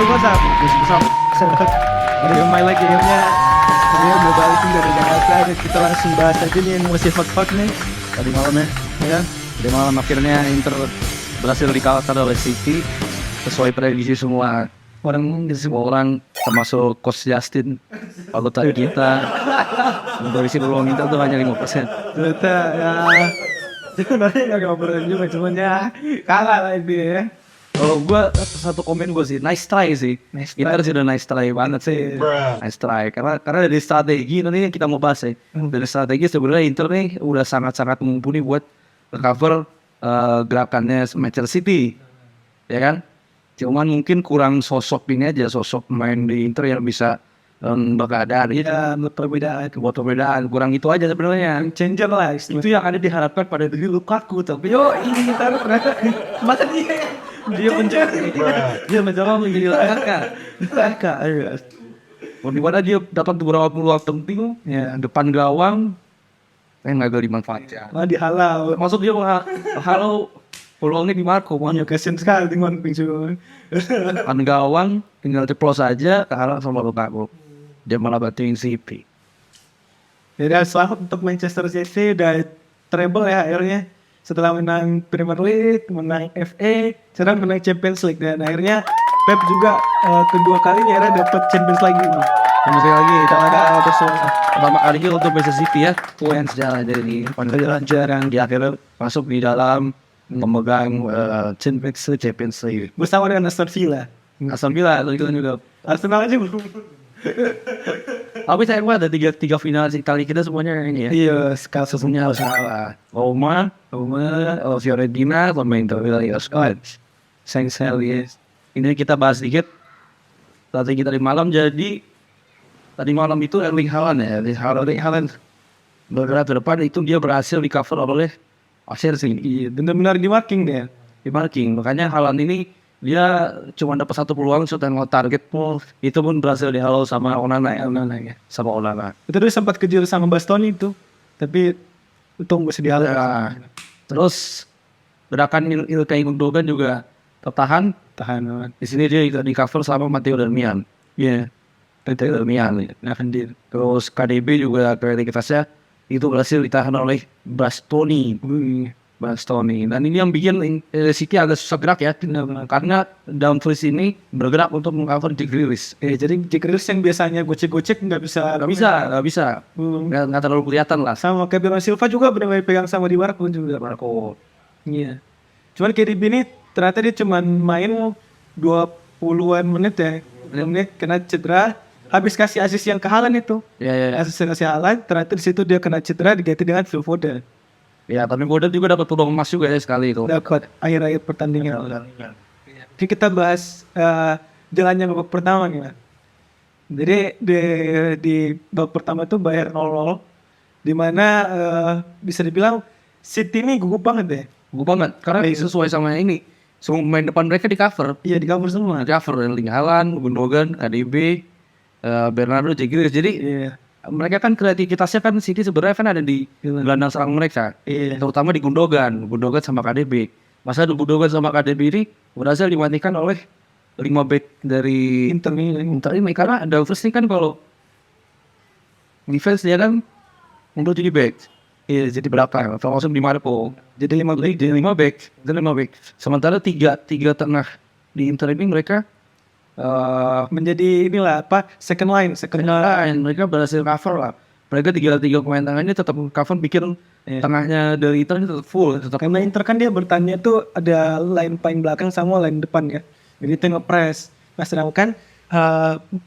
what's up? Udah kembali lagi akhirnya. Akhirnya udah balikin dari Jakarta dan kita langsung bahas aja nih yang masih hot nih. Tadi malam ya kan? Tadi malam akhirnya Inter berhasil dikalahkan oleh City sesuai prediksi semua orang termasuk Coach Justin anggota kita. Prediksi peluang Inter tuh hanya 5%. Ternyata ya sebenarnya nggak ngobrol juga cuman ya kalah lah ini ya. Kalau gua satu komen gua sih nice try sih. Inter sih udah nice try banget sih. Nice try karena dari strategi nanti kita mau bahas ya. Dari strategi sebenarnya Inter nih udah sangat-sangat mumpuni buat cover gerakannya Manchester City. Ya kan? Cuman mungkin kurang sosok ini aja, sosok pemain di Inter yang bisa berkeadaan. Iya, perbedaan kurang itu aja sebenarnya. changer lah Itu yang ada diharapkan pada diri Lukaku, tapi yo ini Inter ternyata masa dia mencoba menjadi Laka. di mana dia dapat beberapa peluang penting ya depan gawang nggak dimanfaatkan. Malah dihalau. Maksud dia halau peluangnya di Marco, Ya kasian sekali dengan Pingsu. depan gawang tinggal ceplos aja kalah sama Lukaku. Dia malah bantuin City. Jadi selamat untuk Manchester City udah treble ya akhirnya. Setelah menang Premier League, menang FA, sekarang menang Champions League dan akhirnya Pep juga kedua kalinya akhirnya dapat Champions League ini. Sekali lagi kita ada Bersama pertama kali untuk Manchester City ya yang sejarah dari jarang di akhirnya masuk di dalam memegang Champions League bersama dengan Aston Villa. Aston Villa itu juga. Arsenal aja belum. Tapi saya ada tiga final kali kita semuanya ini ya. Iya, sekali Semuanya harus kalah. Roma, Fiorentina, sama Inter Milan. Sayang sekali. Ini kita bahas dikit. Tadi kita di malam jadi tadi malam itu Erling Haaland ya. Erling Haaland bergerak ke depan itu dia berhasil di cover oleh Asher sih. Iya, benar-benar di marking dia. Di marking. Makanya Haaland ini dia cuma dapat satu peluang shoot dan target itu pun berhasil dihalau sama Onana ya. Sama Onana. Itu dia sempat kejar sama Bastoni itu. Tapi untung masih dihalau. Ya. Terus gerakan Ilkay Gundogan juga tertahan. Tahan. Di sini dia di cover sama Matteo Darmian. Iya. Matteo Darmian. Terus KDB juga kreativitasnya itu berhasil ditahan oleh Bastoni. Dan ini yang bikin City agak susah gerak ya, karena Dumfries ini bergerak untuk mengcover Jack Grealish. Jadi Jack Grealish yang biasanya gocek-gocek nggak bisa. Nggak terlalu kelihatan lah. Sama kayak Bernardo Silva juga benar-benar pegang sama di Marco juga. Iya. Cuman KDB ini ternyata dia cuma main 20-an menit ya. Menit kena cedera. Habis kasih asis yang ke Haaland itu. Ya. Asis yang kasih Haaland, ternyata di situ dia kena cedera diganti dengan Phil Foden. Ya, tapi Foden juga dapat peluang emas juga ya sekali itu. Dapat akhir-akhir pertandingan. Jadi kita bahas jalannya babak pertama gimana. Jadi di babak pertama itu Bayern 0-0, di mana bisa dibilang City ini gugup banget deh. Gugup banget, karena sesuai sama ini. Semua pemain depan mereka di cover. Iya, di cover semua. Di cover, Erling Haaland, Gundogan, KDB, Bernardo, Jack Grealish. Jadi mereka kan kreativitasnya kan City sebenarnya kan ada di gelandang serang mereka, terutama di Gundogan sama KDB. Masa Gundogan sama KDB ini berhasil dimatikan oleh 5 back dari Inter ini karena Dumfries ini kan kalau defense dia kan untuk jadi back. Iya, jadi berapa? Langsung di Marco. Jadi 5 back. Sementara tiga tengah di Inter ini mereka menjadi inilah second line mereka berhasil cover lah. Mereka tiga pemain tengahnya tetap cover bikin tengahnya dari Inter ini tetap full. Karena Inter kan dia bertanya tuh ada line paling belakang sama line depan ya. Jadi itu nge-press. Nah sedangkan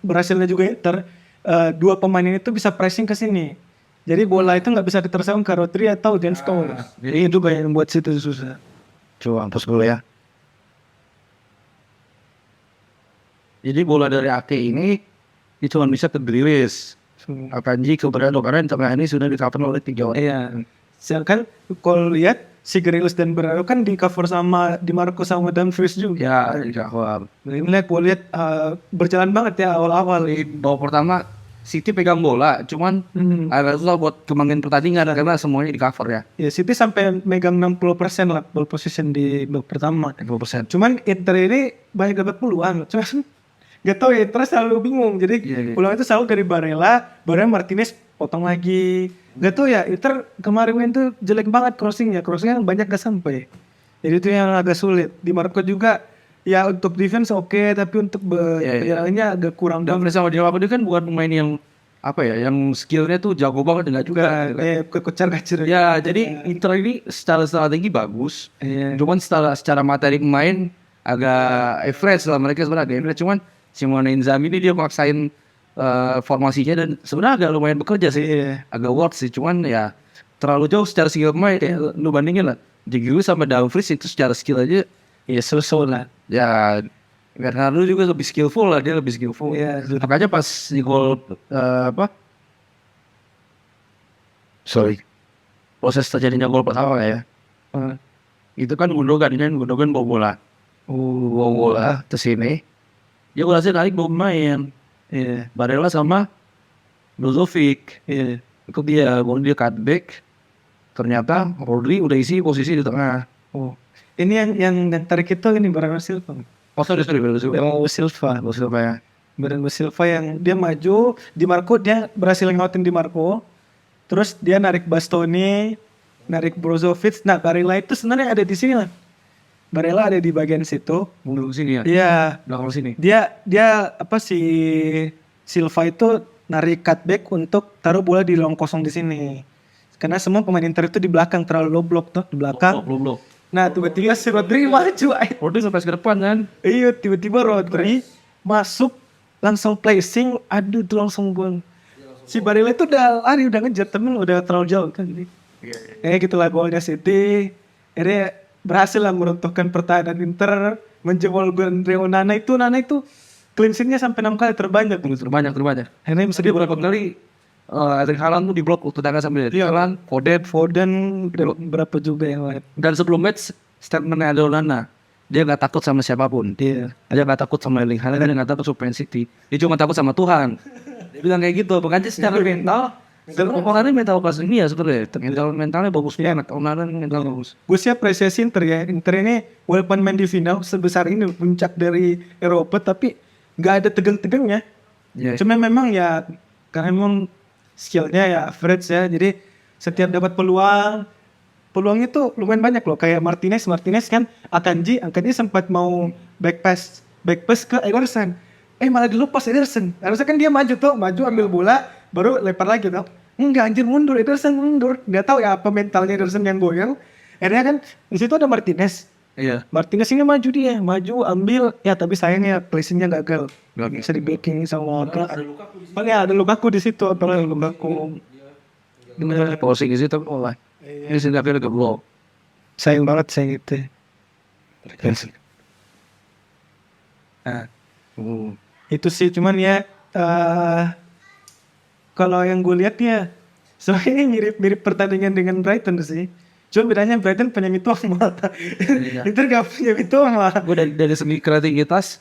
berhasilnya juga Inter dua pemain ini tuh bisa pressing ke sini. Jadi bola itu nggak bisa ditersambung ke Rodri atau John Stones. Jadi itu kayak yang buat situ susah. Coba hapus dulu ya. Jadi bola dari Ake ini cuma bisa ke Grealish, Akanji ke Bernardo karena tengah ini sudah di-cover oleh 3 orang. Iya. Sedangkan kalau lihat si Grealish dan Bernardo kan di-cover sama Di Marco sama Dumfries juga. Ya, di-cover. Ini lihat berjalan banget ya awal-awal. Di babak pertama City pegang bola, cuman agak susah buat kembangin pertandingan karena semuanya di-cover ya. Ya City sampai megang 60% lah ball position di babak pertama. 60%. Cuman Inter ini banyak dapat peluang. Cuman Gak tau ya, terus selalu bingung. Jadi Iya, iya. peluang itu selalu dari Barella Martinez potong lagi. Gak tau ya, Inter kemarin main tuh jelek banget crossingnya banyak gak sampai. Jadi itu yang agak sulit. Di Marco juga ya untuk defense oke, tapi untuk Iya, iya. penyerangannya agak kurang Dan banget. sama dia kan bukan pemain yang apa ya, yang skillnya tuh jago banget enggak juga. Kekocar-kacir. Ya, jadi Inter ini secara strategi bagus. Iya. Cuman secara materi pemain agak average lah, mereka sebenarnya agak average. Cuman Simone Inzaghi ini dia maksain formasinya dan sebenarnya agak lumayan bekerja sih. Iya. Agak work sih. Cuman ya terlalu jauh secara skill pemain. Ya, lu bandingin lah. Giroud sama Dumfries itu secara skill aja Iya, so lah. ya Bernardo juga lebih skillful lah, dia lebih skillful. Iya. Makanya pas di gol apa? Sorry. Proses terjadinya gol pertama ya. Itu kan Gundogan bawa bola. Bawa bola ke sini. Dia berhasil narik bawa pemain. Iya. Barella sama Brozovic. Iya. Itu dia, dia cutback. Ternyata Rodri udah isi posisi di tengah. Oh. Ini yang tarik itu ini Bernardo Silva. Oh sorry, Brozovic. Bernardo Silva. Brozovic ya. Bernardo Silva yang dia maju, Di Marco dia berhasil ngautin Di Marco. Terus dia narik Bastoni, narik Brozovic. Nah, Barella itu sebenarnya ada di sini lah. Barella ada di bagian situ. Mundur ke sini ya. Iya, Belakang sini. dia apa si Silva itu narik cutback untuk taruh bola di ruang kosong di sini. Karena semua pemain Inter itu di belakang terlalu low block tuh di belakang. Belum. Nah, tiba-tiba si Rodri maju. Rodri sampai ke depan kan. Iya, tiba-tiba Rodri masuk langsung placing, aduh tuh langsung gol. Si Barella itu udah lari, udah ngejar temen, udah terlalu jauh kan. Jadi, gitulah golnya City. Akhirnya berhasil lah meruntuhkan pertahanan Inter, menjebol Nana itu clean sheet-nya sampai 6 kali terbanyak. Terbanyak. Akhirnya bisa Dia berapa kali Erling Haaland tuh diblok tendangan sambil Iya. Haaland, Foden berapa juga yang lain. dan sebelum match statementnya Onana, dia nggak takut sama siapapun. Iya. Dia nggak takut sama Erling Haaland, dia nggak takut sama Man City. Dia cuma takut sama Tuhan. Dia bilang kayak gitu. Makanya secara mental, orangnya mental kelas ini ya sebenarnya. Mentalnya bagus banget. Onana mental bagus. Gue sih apresiasi Inter ya. Inter ini walaupun main di final sebesar ini puncak dari Eropa, tapi nggak ada tegang-tegangnya. Ya. Cuma memang ya karena memang skillnya ya average ya. Jadi setiap dapat peluang itu lumayan banyak loh. Kayak Martinez kan Akanji sempat mau back pass ke Ederson. Malah dilepas Ederson. Harusnya kan dia maju ambil bola baru lempar lagi tuh. Enggak, anjir mundur, Ederson mundur. Nggak tahu ya apa mentalnya Ederson yang goyang. Akhirnya kan di situ ada Martinez. Iya. Martinez ini maju ambil ya, tapi sayangnya placingnya gagal. Gagal. Bisa di backing sama paling ada Lukaku di situ, apalagi Lukaku. Gimana posisi di situ? Oh, ini sih nggak ke blok. Sayang banget itu. Nah, itu sih cuman ya kalau yang gue lihat ya soalnya mirip pertandingan dengan Brighton sih. Cuma bedanya Brighton punya Mitoma. Inter gak punya Mitoma. Gue dari segi kreativitas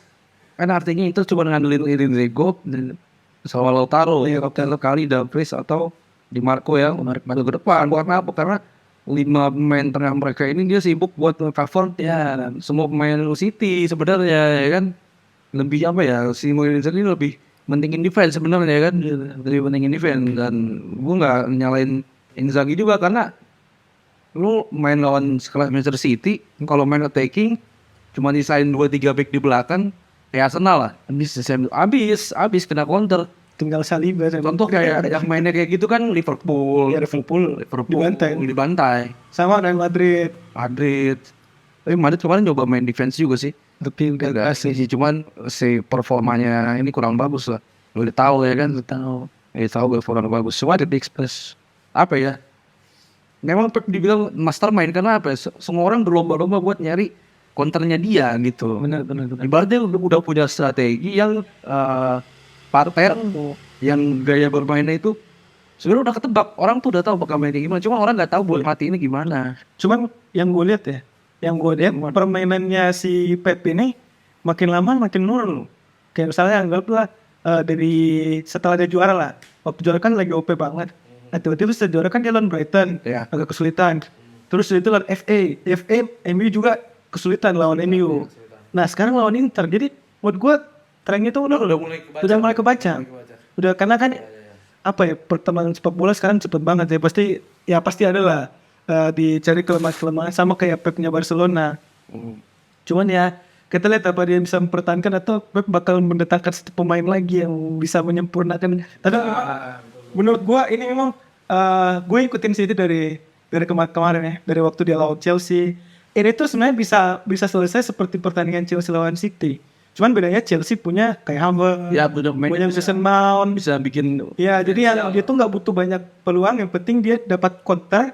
kan artinya itu cuma ngandelin Rego dan sama Lautaro ya kali Dumfries atau Di Marco ya maju ke depan. Karena apa? Karena 5 pemain tengah mereka ini dia sibuk buat cover ya semua pemain City sebenarnya ya kan. Lebih apa ya, si Moyes ini lebih mentingin defense sebenarnya kan, lebih mentingin defense. Dan gue nggak nyalain Inzaghi juga karena lu main lawan sekelas Manchester City, kalau main attacking cuma disain 2-3 back di belakang kayak Arsenal lah, habis kena counter. Tinggal Saliba. Contoh kayak yang mainnya kayak gitu kan Liverpool dibantai sama Real Madrid. Tapi Madrid kemarin coba main defense juga sih, Tapi enggak sih, cuman si performanya ini kurang bagus lah. Lu udah tahu ya kan, tahu kurang bagus. Cuma di Express apa ya? Memang Pep dibilang mastermind karena apa? Semua orang berlomba-lomba buat nyari counternya dia gitu. Benar. Ibaratnya udah punya strategi yang parter, yang gaya bermainnya itu sebenarnya udah ketebak. Orang tuh udah tahu bakal mainnya gimana. Cuma orang nggak tahu buat mati ini gimana. Cuman yang gue lihat permainannya si Pep ini makin lama makin nurun. Kayak misalnya anggaplah dari setelah dia juara lah. Waktu juara kan lagi OP banget. Nah, tiba-tiba setelah juara kan dia lawan Brighton, agak kesulitan. Terus itu lawan FA MU juga kesulitan lawan MU. Nah sekarang lawan Inter. Jadi buat gue trennya tuh udah mulai kebaca. Udah karena kan apa ya, perkembangan sepak bola sekarang cepet banget ya, pasti ada lah dicari kelemahan sama kayak Pepnya Barcelona. Cuman ya kita lihat apa dia bisa mempertahankan atau Pep bakal mendatangkan satu pemain lagi yang bisa menyempurnakan. Tapi menurut gua ini memang gue ikutin City dari kemarin ya, dari waktu dia lawan Chelsea. Ini tuh sebenarnya bisa selesai seperti pertandingan Chelsea lawan City. Cuman bedanya Chelsea punya kayak Havertz, Ya benar, punya Mason Mount. bisa bikin Ya jadi dia tuh nggak butuh banyak peluang, yang penting dia dapat counter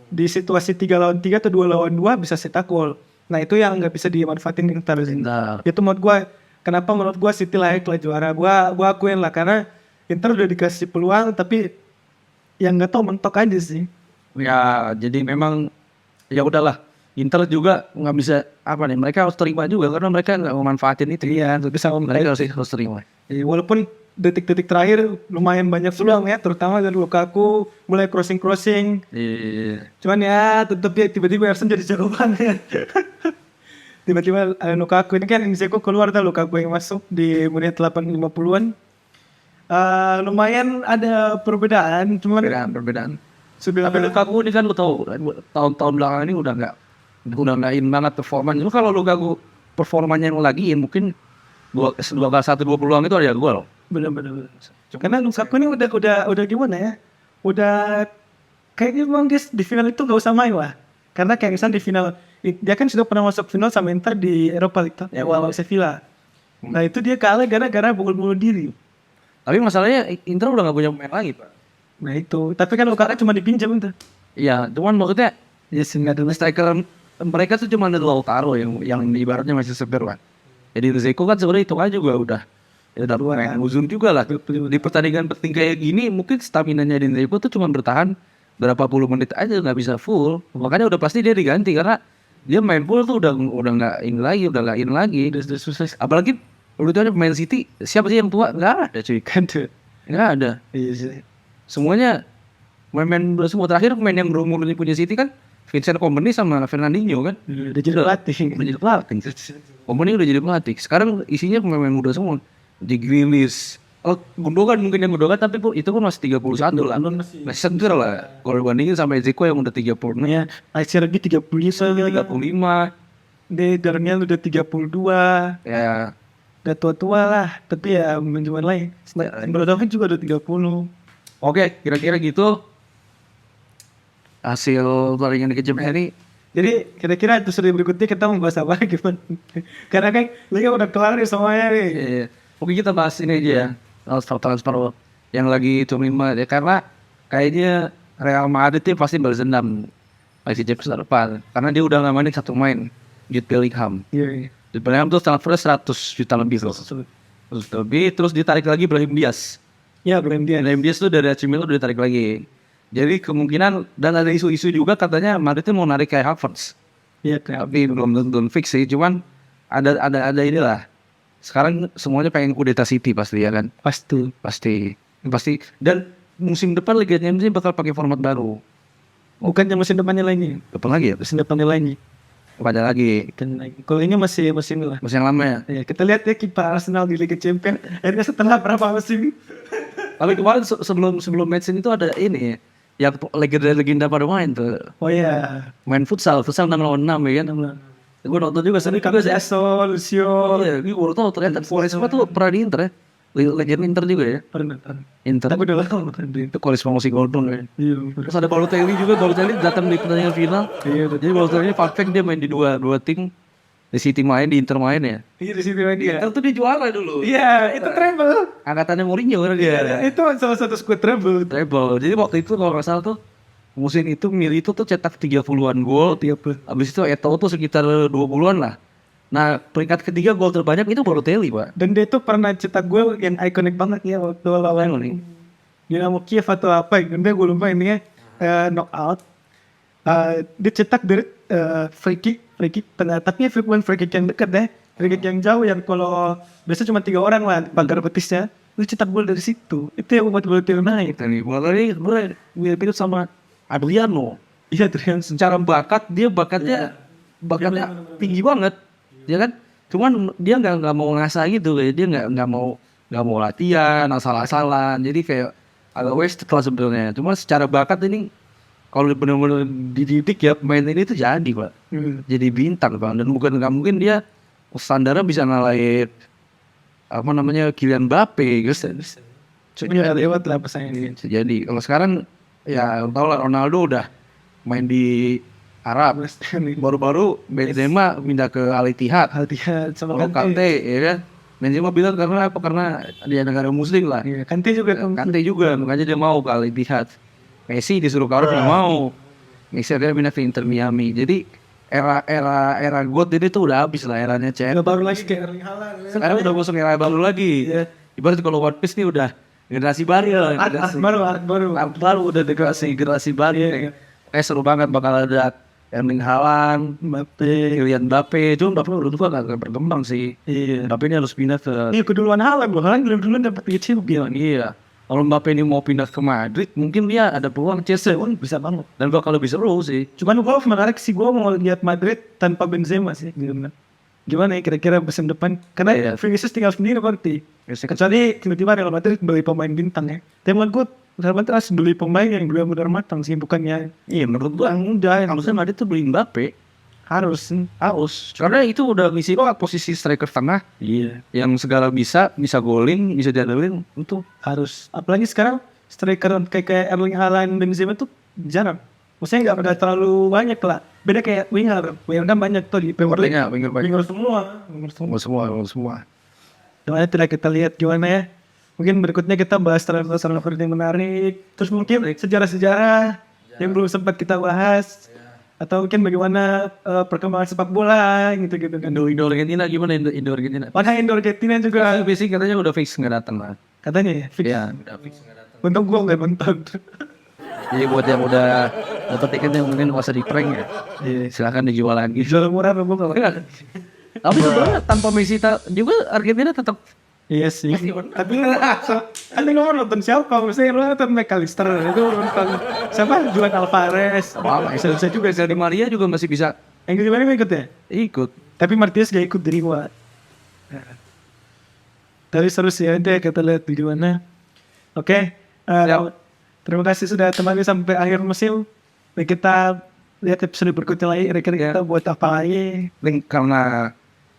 di situasi 3 lawan 3 atau 2 lawan 2 bisa cetak gol. Nah itu yang nggak bisa dimanfaatin Inter. Nah. Itu kenapa menurut gue City layak lah juara. Gua akuin lah karena Inter udah dikasih peluang tapi yang nggak tahu mentok aja sih. ya jadi memang ya udahlah. Inter juga nggak bisa apa nih, mereka harus terima juga karena mereka nggak memanfaatin itu. Iya, bisa Mereka harus terima. walaupun detik-detik terakhir lumayan banyak peluang ya, terutama dari Lukaku mulai crossing. Iya. Cuman ya tetep ya tiba-tiba Eriksen jadi jago banget. Tiba-tiba Lukaku ini kan Dzeko keluar, tuh Lukaku yang masuk di menit 8.50-an. Lumayan ada perbedaan, cuman Perbedaan. sudah Tapi Lukaku ini kan lu tahu tahun-tahun belakangan ini udah nggak in banget performanya. Lu kalau Lukaku performanya yang lagi mungkin 2-1 2 peluang itu ada gol. bener-bener. Karena Lukaku ini udah gimana ya? Udah kayaknya memang dia di final itu gak usah main lah. Karena kayak misalnya di final dia kan sudah pernah masuk final sama Inter di Eropa League ya, lawan Sevilla. Nah itu dia kalah gara-gara bunuh diri. Tapi masalahnya Inter udah nggak punya pemain lagi, Pak. Nah itu, tapi kan Lukaku cuma dipinjam itu. Iya, cuman maksudnya Ya nggak ada striker mereka tuh cuma ada Lautaro yang ibaratnya masih seger kan. Jadi Dzeko kan sebenarnya itu aja juga udah pengen uzur juga lah. Di pertandingan penting kayak gini mungkin staminanya di Dzeko tuh cuma bertahan berapa puluh menit aja, nggak bisa full. Makanya udah pasti dia diganti karena dia main full tuh udah nggak in lagi. Apalagi lu tuh ada pemain City, siapa sih yang tua? Nggak ada cuy. kan tuh. Nggak ada. Iya sih. Semuanya pemain semua terakhir pemain yang berumur di punya City kan Vincent Kompany sama Fernandinho kan. Udah jadi pelatih. Udah jadi pelatih. Kompany udah jadi pelatih. Sekarang isinya pemain muda semua. Di Grealish. Oh, Gundogan mungkin yang Gundogan tapi itu pun masih 31 lah. Masih seger lah. Kalau dibandingin sama Dzeko yang udah 30. Ya, Acer lagi 35. 35. Darmian udah 32. Ya. Udah tua-tua lah. Tapi ya menjual lain. Brodovic juga udah 30. Oke, kira-kira gitu. Hasil pertandingan di Champions ini. Jadi kira-kira episode berikutnya kita mau bahas apa gimana? Karena kan liga udah kelar nih semuanya nih. Iya. Oke, kita bahas ini aja ya. Transfer yang lagi cuma ya, karena kayaknya Real Madrid itu pasti balas dendam masih Champions depan karena dia udah ngamanin satu main Jude Bellingham. Iya. Jude Bellingham tuh transfernya 100 juta lebih terus ditarik lagi Brahim Diaz. Ya, Brahim Diaz tuh dari AC Milan udah ditarik lagi. Jadi kemungkinan dan ada isu-isu juga katanya Madrid mau narik kayak Havertz. Iya, kayak Tapi belum fix sih, cuman ada inilah. Sekarang semuanya pengen kudeta City pasti ya kan? Pasti. Dan musim depan Liga Champions bakal pakai format baru. bukannya musim depannya lagi. Kapan lagi ya? Musim depannya lagi. Pada lagi. Kalau ini masih musim lah. Musim yang lama ya. Ya, kita lihat ya kiper Arsenal di Liga Champions. Akhirnya setelah berapa musim? Tapi kemarin sebelum match ini tuh ada ini ya, yang legenda pada main tuh. Oh iya. Main futsal 6 lawan 6 ya kan. Gue nonton juga sering juga sih. Lucio. Iya, gue baru tau ternyata Quaresma tuh pernah di Inter ya. Legend Inter juga ya. Pernah. Inter. Tapi udah lama tadi. Itu Quaresma masih Gordon ya. Iya. Terus ada Balotelli juga. Balotelli datang di pertandingan final. Iya. Jadi Balotelli fun fact dia main di dua tim. Di City main, di Inter main ya. Iya di situ dia. Inter tuh dia juara dulu. Iya, itu treble. Angkatannya Mourinho kan dia. Itu salah satu squad treble. Treble. Jadi waktu itu kalau nggak salah tuh musim itu Milito tuh cetak 30-an gol. 30. Habis itu Eto'o tuh sekitar 20-an lah. Nah peringkat ketiga gol terbanyak itu Balotelli Pak. Dan dia tuh pernah cetak gol yang ikonik banget ya waktu lawan nih. Dinamo Kiev atau apa ya. Gue lupa ini ya. Knockout. Dia cetak dari free kick tengah, tapi bukan free kick yang dekat deh, free kick yang jauh yang kalau biasa cuma 3 orang lah pagar betisnya, dia cetak gol dari situ. Itu yang membuat Balotelli naik. Ini Balotelli mirip sama Adriano. Iya, Adrian. Secara bakatnya tinggi banget, ya kan? Cuman dia nggak mau ngasah gitu, kayak dia nggak mau latihan asal-asalan. Jadi kayak agak wasted lah sebenarnya. Cuma secara bakat ini kalau benar-benar dididik ya pemain ini tuh jadi Pak. Jadi bintang Pak. Dan nggak mungkin dia standarnya bisa ngalahin apa namanya Kylian Mbappe gitu. Cuma lewat lah pesannya ini. Jadi kalau sekarang ya tau lah Ronaldo udah main di Arab. Baru-baru Benzema pindah ke Al Ittihad. Al-Ittihad sama Kalau Kante ya kan. Benzema bilang karena apa? Karena dia negara muslim lah. Iya, Kante juga kan. Kante juga, makanya dia mau ke Al Ittihad. Messi disuruh Cardiff nggak mau. Messi akhirnya pindah ke Inter Miami. Jadi era GOAT ini tuh udah habis lah eranya CR. Nggak baru lagi kayak Erling Haaland. Sekarang udah masuk era baru lagi. Ibarat kalau One Piece nih udah generasi baru lah. Baru udah generasi baru. Seru banget bakal ada Erling Haaland, Kylian Mbappe. Cuma Mbappe udah tua gak berkembang sih. Mbappe ini harus pindah ke Iya keduluan Haaland loh. Haaland duluan dapat kecil bilang. iya. Kalau Mbappe ini mau pindah ke Madrid, mungkin dia ada peluang Chelsea. Bisa banget. Dan bakal lebih seru sih. Cuman gue menarik sih, gue mau lihat Madrid tanpa Benzema sih. Gimana ya kira-kira musim depan? Karena Iya. Vinicius tinggal sendiri berarti. Kecuali tiba-tiba Real Madrid beli pemain bintang ya. Tapi menurut gue Real Madrid harus beli pemain yang benar-benar matang sih, bukannya Iya, menurut gua udah yang harusnya Madrid tuh beli Mbappe. harus. Karena itu udah ngisi banget posisi striker tengah. Iya. Yang segala bisa golin, bisa diandelin itu. Harus. Apalagi sekarang striker kayak Erling Haaland, Benzema tuh jarang. Maksudnya nggak terlalu banyak lah. Beda kayak winger kan banyak tuh di Premier League. Winger banyak. Winger semua. Semua. Gimana tidak kita lihat gimana ya. Mungkin berikutnya kita bahas transfer yang menarik. Terus mungkin sejarah-sejarah yang belum sempat kita bahas. Atau mungkin bagaimana perkembangan sepak bola gitu-gitu kan. Indo Argentina gimana Indo Argentina? Mana Indo Argentina juga Basic katanya udah fix nggak datang lah. katanya ya. Fix. Iya, udah fix nggak datang. Untung gua nggak nonton. Jadi buat yang udah dapat tiketnya mungkin nggak usah di prank ya. Silakan dijual lagi. Jual murah gua nggak. Tapi sebenarnya tanpa Messi juga Argentina tetap Iya sih. Tapi kan lu nonton siapa? Maksudnya lu nonton McAllister itu nonton siapa? Juan Alvarez. apa bisa juga Di Maria juga masih bisa Yang gimana ikut ya? ikut. Tapi Martinez gak ikut dari gua. Tapi seru sih ya, kita lihat di mana. Oke. Terima kasih sudah temani sampai akhir musim. Dan kita lihat episode berikutnya lagi. Kira-kira kita buat apa lagi? Karena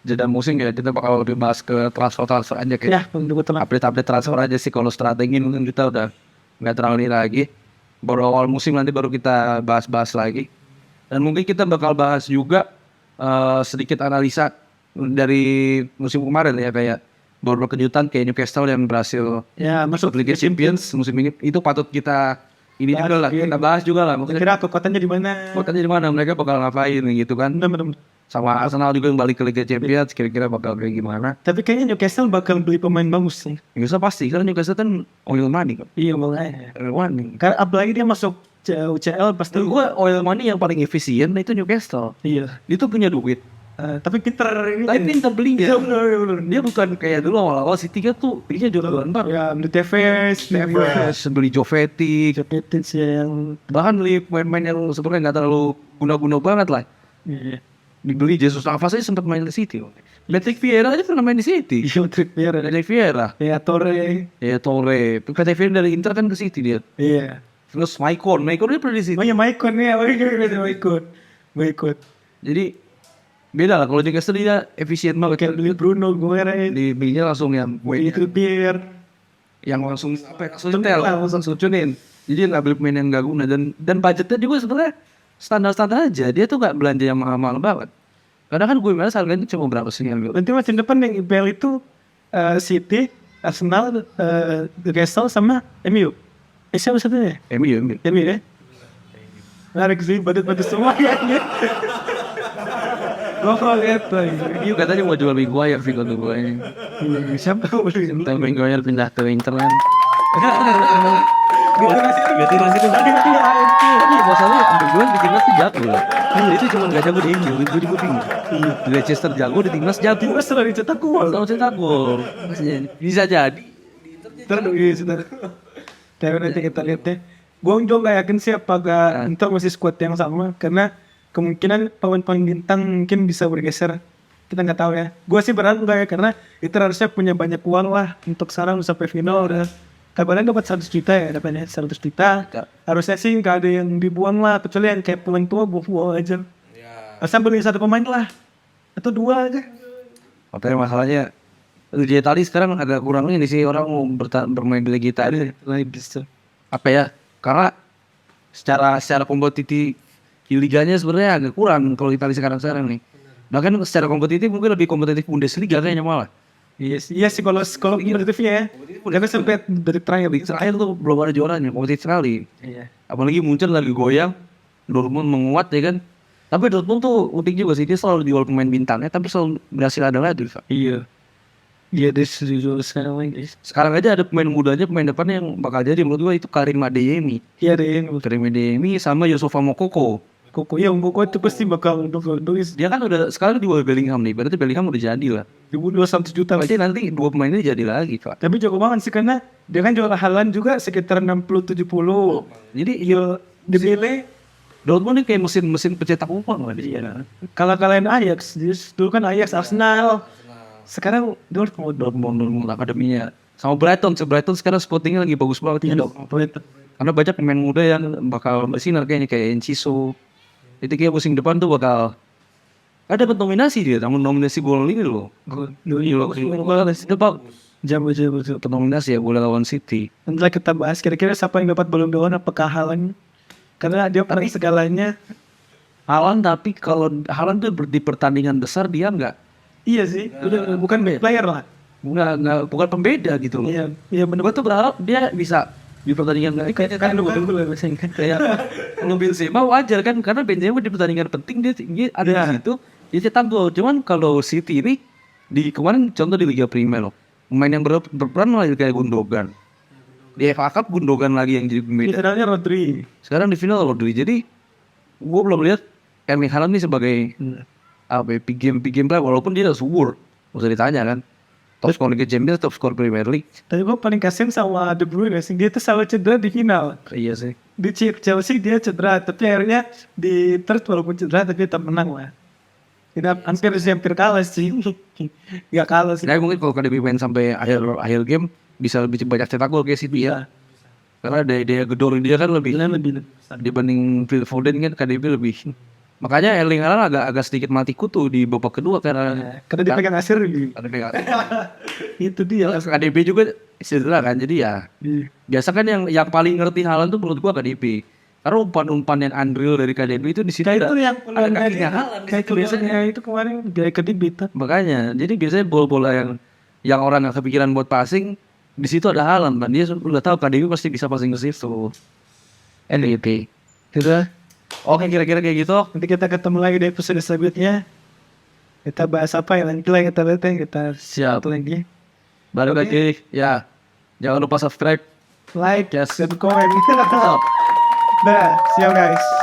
jeda musim ya kita bakal lebih bahas ke transfer aja kayak Ya, untuk teman. update transfer aja sih. Kalau strategi mungkin kita udah nggak terlalu ini lagi. Baru awal musim nanti baru kita bahas lagi. Dan mungkin kita bakal bahas juga sedikit analisa dari musim kemarin ya, kayak baru kejutan kayak Newcastle yang berhasil Ya, masuk Liga Champions musim ini. Itu patut kita ini bahas juga lah, juga. kita bahas juga lah. Mungkin Kira kekuatannya di mana? kotanya di mana, mereka bakal ngapain gitu kan. Bener-bener. Sama Arsenal juga yang balik ke Liga Champions, kira-kira bakal kayak gimana. Tapi kayaknya Newcastle bakal beli pemain bagus sih. Newcastle pasti, karena Newcastle kan oil money kan. Iya, makanya. Oil money. Karena apalagi dia masuk UCL pasti. Menurut gua oil money yang paling efisien itu Newcastle. Iya. Dia tuh punya duit. Tapi pinter ini. Tapi pintar belinya. Iya, bener. Dia bukan kayak dulu awal-awal City kan tuh belinya jual ntar. Ya, beli Tevez, Beli Jovetic, Jovetic yang bahkan beli pemain-pemain yang sebenarnya nggak terlalu guna-guna banget lah. iya. Dibeli Jesus Navas aja sempat main di City. Patrick Vieira aja pernah main di City. Iya, Trippier. Patrick Vieira. Ya, Torre. Ya Torre. Patrick Vieira dari Inter kan ke City dia. Iya. Terus Maicon dia pernah di City. Oh ya, Maicon ya. Maicon. Jadi beda lah, kalau Newcastle dia efisien banget. Kayak beli Bruno, Guerrero. Di belinya langsung yang Beli Trippier. yang langsung langsung nyetel, langsung sucunin. Jadi nggak beli pemain yang nggak guna, dan budgetnya juga sebenarnya standar aja. Dia tuh nggak belanja yang mahal-mahal banget. Karena kan gue bilang harganya cuma berapa sih yang Nanti musim depan yang IPL itu City, Arsenal, Newcastle sama MU. Siapa satunya? MU. MU ya? Menarik sih, badut-badut semua kayaknya. Gue lihat lagi. MU katanya mau jual Maguire sih kalau gue. Siapa yang beli? Tapi Maguire pindah ke Inter kan. Ganti nasi itu tadi tapi Iya, masalahnya gue di timnas tuh jago lah. Itu cuma nggak jago di MU, gue juga bingung. Di Leicester jago, di timnas jago. timnas sudah dicetak gol. Tahu cetak gol. Bisa jadi. Tapi nanti kita lihat deh. Gue juga nggak yakin sih apakah Inter masih squad yang sama, karena kemungkinan pemain-pemain bintang mungkin bisa bergeser kita nggak tahu ya. Gue sih berharap enggak ya, karena itu harusnya punya banyak uang lah untuk sekarang sampai final udah. Kabarnya dapat 100 juta ya, dapatnya 100 juta. Harusnya sih nggak ada yang dibuang lah, kecuali yang kayak pemain tua buang aja. Asal beli satu pemain lah, atau dua aja. Tapi masalahnya Liga Italia sekarang agak kurang ini sih, orang mau bermain di Liga Italia apa ya, karena secara kompetitif di liganya sebenarnya agak kurang kalau Italia sekarang nih. Bahkan secara kompetitif mungkin lebih kompetitif Bundesliga kayaknya malah. Iya sih kalau kompetitifnya ya. Karena sampai dari Terakhir tuh belum ada juaranya, kompetitif sekali. Iya. Apalagi Munchen lagi goyang, Dortmund menguat ya kan. Tapi Dortmund tuh unik juga sih, dia selalu jual pemain bintangnya tapi selalu berhasil ada lagi. Iya. Iya deh sekarang lagi. Sekarang aja ada pemain mudanya, pemain depan yang bakal jadi menurut gua itu Karim Adeyemi. Iya deh. Karim Adeyemi sama Yusufa Moukoko. Koko itu pasti bakal nulis. Dia kan udah sekarang dijual Bellingham nih, berarti Bellingham udah jadi lah. 100 juta. Pasti nanti dua pemain ini jadi lagi Pak. Tapi jago banget sih karena dia kan jual Haaland juga sekitar 60-70. Jadi Iya, dipilih Dortmund ini kayak mesin pencetak uang lah dia. kalah-kalahin Ajax. Dulu kan Ajax, Arsenal. Sekarang Dortmund akademinya. Sama Brighton sekarang scoutingnya lagi bagus banget ya dok. Karena banyak pemain muda yang bakal bersinar kayaknya kayak Enciso. Itu kayak musim depan tuh bakal ada nominasi dia, namun nominasi gol ini loh. Jago. Nominasi ya bola lawan City. Nanti kita bahas kira-kira siapa yang dapat Ballon d'Or, apakah Haaland? Karena dia pernah segalanya. Haaland, tapi kalau Haaland tuh di pertandingan besar dia nggak Iya sih, udah bukan player lah. bukan pembeda gitu loh. Iya benar. Gue tuh berharap dia bisa di pertandingan Kayak kan lu kayak ngambil Benzema wajar kan, karena Benzema di pertandingan penting dia ada di situ dia cetak gol. Cuman kalau City ini di kemarin contoh di Liga Primer loh, pemain yang berperan malah kayak Gundogan. Di FA Cup Gundogan lagi yang jadi pembeda. Finalnya Rodri. Sekarang di final Rodri. Jadi gue belum lihat Erling Haaland ini sebagai big game player, walaupun dia udah subur, nggak usah ditanya kan. Top skor Liga Champions, top skor Premier League. Tapi gue paling kasihan sama De Bruyne sih, dia tuh selalu cedera di final. Iya sih. Di Chelsea dia cedera, tapi akhirnya di third walaupun cedera tapi tetap menang lah. Kita hampir kalah sih. Gak kalah sih. Nah, mungkin kalau KDB main sampai akhir game bisa lebih banyak cetak gol kayak City ya. Karena daya gedor dia kan lebih dibanding Phil Foden kan KDB lebih. Makanya Erling Haaland agak sedikit mati kutu di babak kedua karena dia pegang asir. Itu dia. KDB juga cedera kan, jadi ya biasa kan yang paling ngerti Haaland tuh menurut gua KDB. Karena umpan-umpan yang andril dari KDB itu di situ itu yang ada kakinya Haaland. Kayak itu biasanya itu kemarin gaya KDB. Makanya, jadi biasanya bola-bola yang orang nggak kepikiran buat passing di situ ada Haaland, dan dia udah tahu KDB pasti bisa passing ke situ. NDP. Kira. Oke, kira-kira kayak gitu. Nanti kita ketemu lagi di episode selanjutnya. Kita bahas apa ya nanti lah kita lihat ya, kita Siap. lagi. Balik lagi ya. Jangan lupa subscribe, Like, Yes. dan komen. Nah, see you guys.